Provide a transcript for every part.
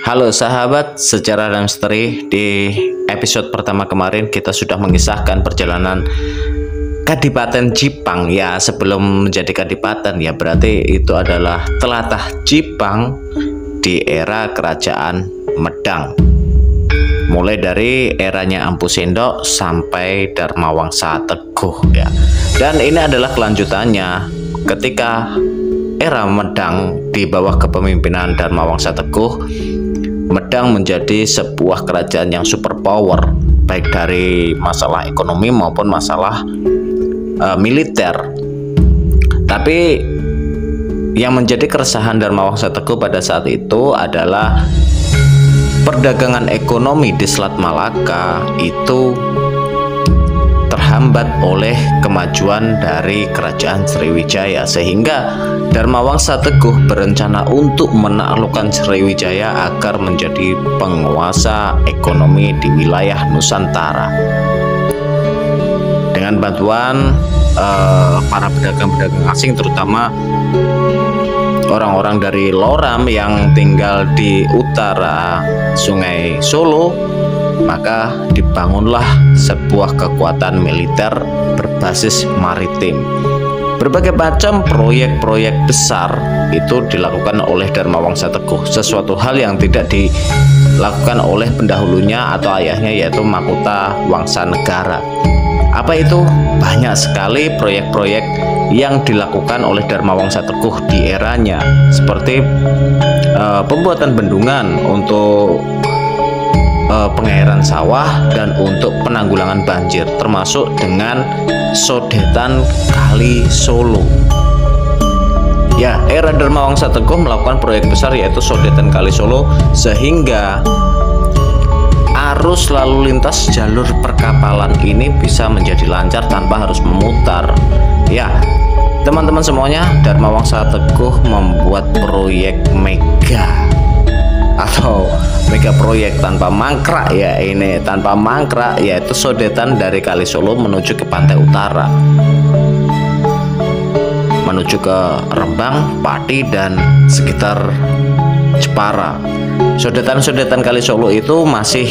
Halo sahabat sejarah dan misteri. Di episode pertama kemarin kita sudah mengisahkan perjalanan Kadipaten Jipang. Ya, sebelum menjadi kadipaten ya berarti itu adalah telatah Jipang di era kerajaan Medang. Mulai dari eranya Empu Sendok sampai Dharmawangsa Teguh ya. Dan ini adalah kelanjutannya ketika era Medang di bawah kepemimpinan Dharmawangsa Teguh. Medang menjadi sebuah kerajaan yang super power, baik dari masalah ekonomi maupun masalah militer. Tapi yang menjadi keresahan Dharmawangsa Teguh pada saat itu adalah perdagangan ekonomi di Selat Malaka itu terhambat oleh kemajuan dari kerajaan Sriwijaya, sehingga Dharmawangsa Teguh berencana untuk menaklukkan Sriwijaya agar menjadi penguasa ekonomi di wilayah Nusantara. Dengan bantuan para pedagang-pedagang asing, terutama orang-orang dari Loram yang tinggal di utara Sungai Solo, maka dibangunlah sebuah kekuatan militer berbasis maritim. Berbagai macam proyek-proyek besar itu dilakukan oleh Dharmawangsa Teguh, sesuatu hal yang tidak dilakukan oleh pendahulunya atau ayahnya, yaitu Makutha Wangsanegara. Apa itu? Banyak sekali proyek-proyek yang dilakukan oleh Dharmawangsa Teguh di eranya, seperti pembuatan bendungan untuk pengairan sawah dan untuk penanggulangan banjir, termasuk dengan sodetan Kali Solo. Ya, era Dharmawangsa Teguh melakukan proyek besar yaitu sodetan Kali Solo, sehingga arus lalu lintas jalur perkapalan ini bisa menjadi lancar tanpa harus memutar. Ya, teman-teman semuanya, Dharmawangsa Teguh membuat proyek mega atau mega proyek tanpa mangkrak ya, ini tanpa mangkrak, yaitu sodetan dari Kali Solo menuju ke pantai utara, menuju ke Rembang, Pati dan sekitar Jepara. Sodetan-sodetan Kali Solo itu masih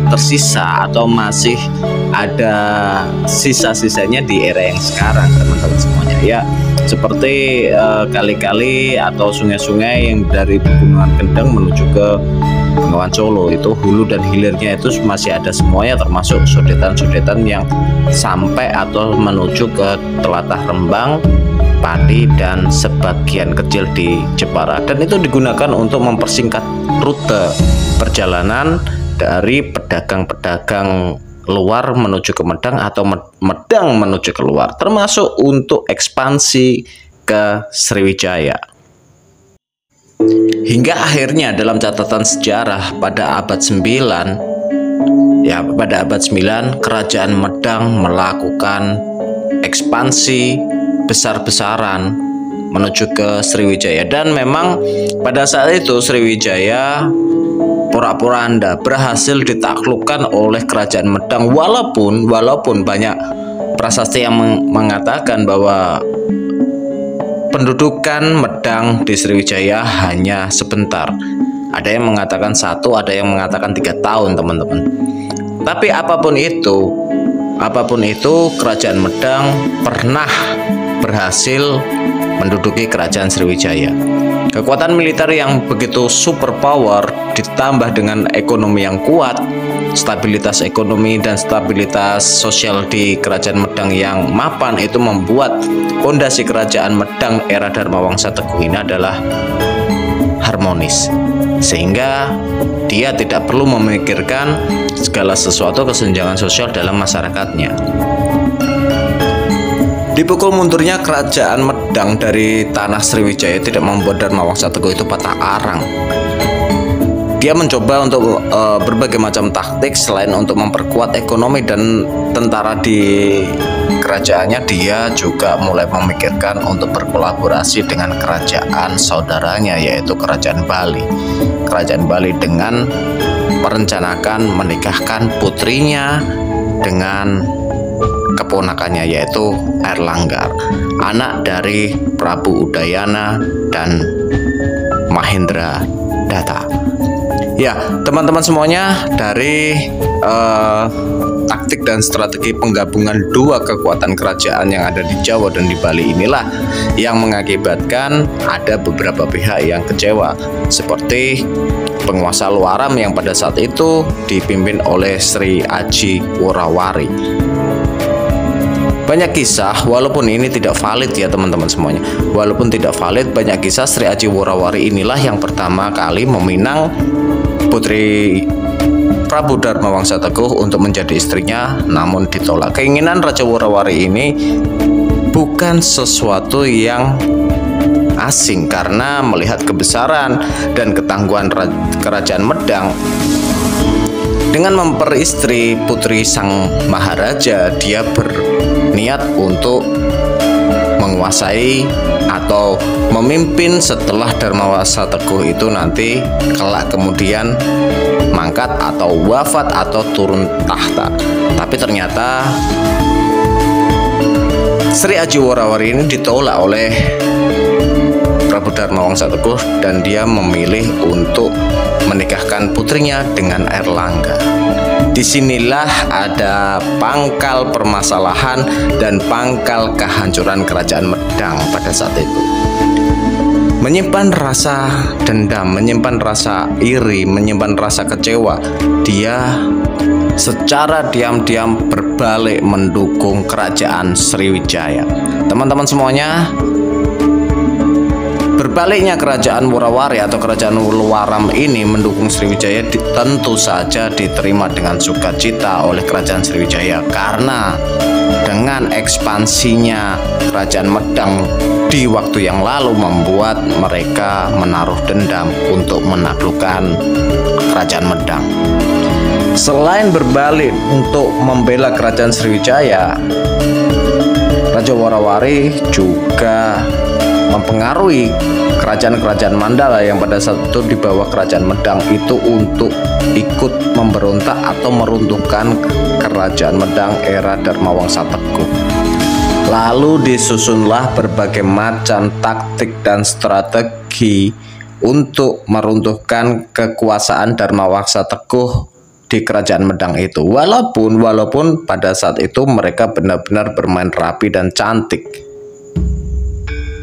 tersisa atau masih ada sisa-sisanya di era yang sekarang, teman-teman semuanya ya, seperti kali-kali atau sungai-sungai yang dari Pegunungan Kendeng menuju ke Bengawan Solo, itu hulu dan hilirnya itu masih ada semuanya, termasuk sodetan-sodetan yang sampai atau menuju ke telatah Rembang, Pati dan sebagian kecil di Jepara. Dan itu digunakan untuk mempersingkat rute perjalanan dari pedagang-pedagang luar menuju ke Medang atau Medang menuju keluar, termasuk untuk ekspansi ke Sriwijaya. Hingga akhirnya dalam catatan sejarah pada abad 9 ya, pada abad 9 kerajaan Medang melakukan ekspansi besar-besaran menuju ke Sriwijaya. Dan memang pada saat itu Sriwijaya pura-puranda berhasil ditaklukkan oleh kerajaan Medang, walaupun banyak prasasti yang mengatakan bahwa pendudukan Medang di Sriwijaya hanya sebentar. Ada yang mengatakan 1, ada yang mengatakan 3 tahun, teman-teman. Tapi apapun itu kerajaan Medang pernah berhasil menduduki kerajaan Sriwijaya. Kekuatan militer yang begitu super power ditambah dengan ekonomi yang kuat, stabilitas ekonomi dan stabilitas sosial di kerajaan Medang yang mapan, itu membuat fondasi kerajaan Medang era Dharmawangsa Teguh ini adalah harmonis, sehingga dia tidak perlu memikirkan segala sesuatu kesenjangan sosial dalam masyarakatnya. Dipukul mundurnya kerajaan Medang dari tanah Sriwijaya tidak membuat Dharmawangsa Teguh itu patah arang. Dia mencoba untuk berbagai macam taktik. Selain untuk memperkuat ekonomi dan tentara di kerajaannya, dia juga mulai memikirkan untuk berkolaborasi dengan kerajaan saudaranya, yaitu kerajaan Bali. Kerajaan Bali dengan merencanakan menikahkan putrinya dengan keponakannya, yaitu Airlangga, anak dari Prabu Udayana dan Mahendra Datta. Ya, teman-teman semuanya, dari taktik dan strategi penggabungan dua kekuatan kerajaan yang ada di Jawa dan di Bali inilah yang mengakibatkan ada beberapa pihak yang kecewa, seperti penguasa Loaram yang pada saat itu dipimpin oleh Sri Aji Worawari. Banyak kisah, walaupun ini tidak valid ya teman-teman semuanya, walaupun tidak valid, banyak kisah Sri Aji Worawari inilah yang pertama kali meminang Putri Prabu Dharmawangsa Teguh untuk menjadi istrinya, namun ditolak. Keinginan Raja Worawari ini bukan sesuatu yang asing, karena melihat kebesaran dan ketangguhan kerajaan Medang. Dengan memperistri putri sang maharaja, dia berniat untuk menguasai atau memimpin setelah Dharmawangsa Teguh itu nanti kelak kemudian mangkat atau wafat atau turun tahta. Tapi ternyata Sri Aji Worawari ini ditolak oleh Prabu Dharmawangsa Teguh dan dia memilih untuk menikahkan putrinya dengan Airlangga. Disinilah ada pangkal permasalahan dan pangkal kehancuran kerajaan Medang pada saat itu. Menyimpan rasa dendam, menyimpan rasa iri, menyimpan rasa kecewa, dia secara diam-diam berbalik mendukung kerajaan Sriwijaya. Teman-teman semuanya, berbaliknya kerajaan Worawari atau kerajaan Loaram ini mendukung Sriwijaya tentu saja diterima dengan sukacita oleh kerajaan Sriwijaya, karena dengan ekspansinya kerajaan Medang di waktu yang lalu membuat mereka menaruh dendam untuk menaklukkan kerajaan Medang. Selain berbalik untuk membela kerajaan Sriwijaya, Raja Worawari juga mempengaruhi kerajaan-kerajaan Mandala yang pada saat itu di bawah kerajaan Medang itu untuk ikut memberontak atau meruntuhkan kerajaan Medang era Dharmawangsa Teguh. Lalu disusunlah berbagai macam taktik dan strategi untuk meruntuhkan kekuasaan Dharmawangsa Teguh di kerajaan Medang itu. Walaupun pada saat itu mereka benar-benar bermain rapi dan cantik,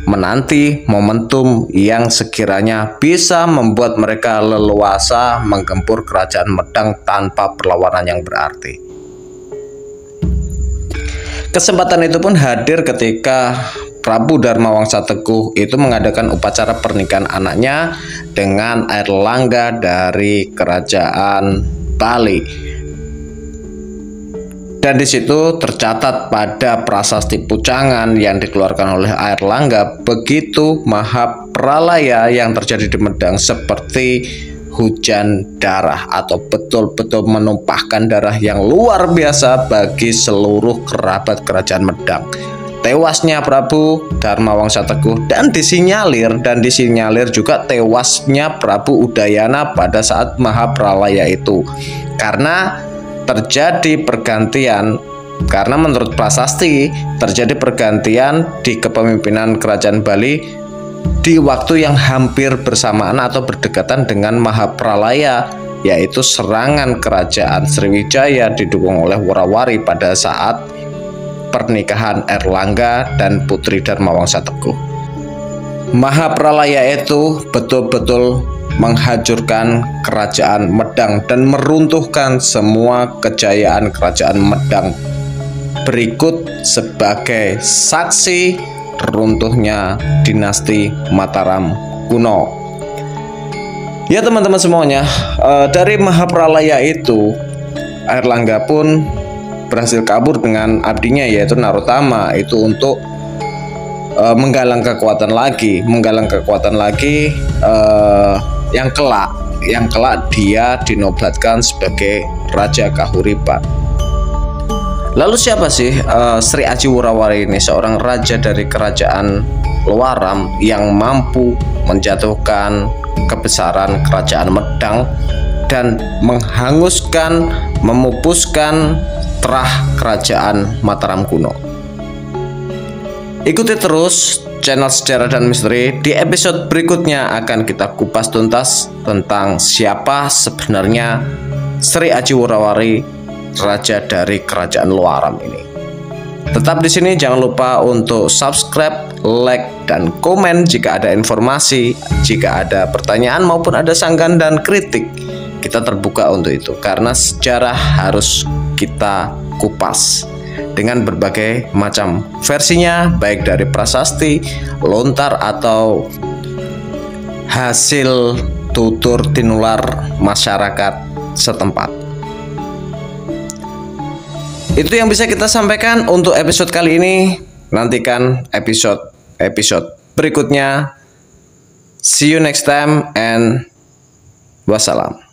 menanti momentum yang sekiranya bisa membuat mereka leluasa menggempur kerajaan Medang tanpa perlawanan yang berarti. Kesempatan itu pun hadir ketika Prabu Dharmawangsa Teguh itu mengadakan upacara pernikahan anaknya dengan Airlangga dari kerajaan Bali. Dan di situ tercatat pada prasasti pucangan yang dikeluarkan oleh Airlangga, begitu mahapralaya yang terjadi di Medang seperti hujan darah atau betul-betul menumpahkan darah yang luar biasa bagi seluruh kerabat kerajaan Medang. Tewasnya Prabu Dharmawangsa Teguh dan disinyalir juga tewasnya Prabu Udayana pada saat mahapralaya itu, karena terjadi pergantian, karena menurut prasasti terjadi pergantian di kepemimpinan kerajaan Bali di waktu yang hampir bersamaan atau berdekatan dengan mahapralaya, yaitu serangan kerajaan Sriwijaya didukung oleh Worawari pada saat pernikahan Airlangga dan Putri Dharmawangsa Teguh. Mahapralaya itu betul-betul menghancurkan kerajaan Medang dan meruntuhkan semua kejayaan kerajaan Medang. Berikut sebagai saksi runtuhnya dinasti Mataram kuno. Ya teman-teman semuanya, dari mahapralaya itu Airlangga pun berhasil kabur dengan abdinya yaitu Narotama itu untuk menggalang kekuatan lagi yang kelak dia dinobatkan sebagai Raja Kahuripan. Lalu siapa sih Sri Aji Worawari ini, seorang raja dari kerajaan Loaram yang mampu menjatuhkan kebesaran kerajaan Medang dan menghanguskan, memupuskan terah kerajaan Mataram kuno. Ikuti terus channel Sejarah dan Misteri. Di episode berikutnya akan kita kupas tuntas tentang siapa sebenarnya Sri Aji Wurawari, raja dari kerajaan Loaram ini. Tetap di sini, jangan lupa untuk subscribe, like, dan komen jika ada informasi, jika ada pertanyaan maupun ada sanggahan dan kritik. Kita terbuka untuk itu karena sejarah harus kita kupas dengan berbagai macam versinya, baik dari prasasti, lontar, atau hasil tutur tinular masyarakat setempat. Itu yang bisa kita sampaikan untuk episode kali ini. Nantikan episode berikutnya. See you next time and wassalam.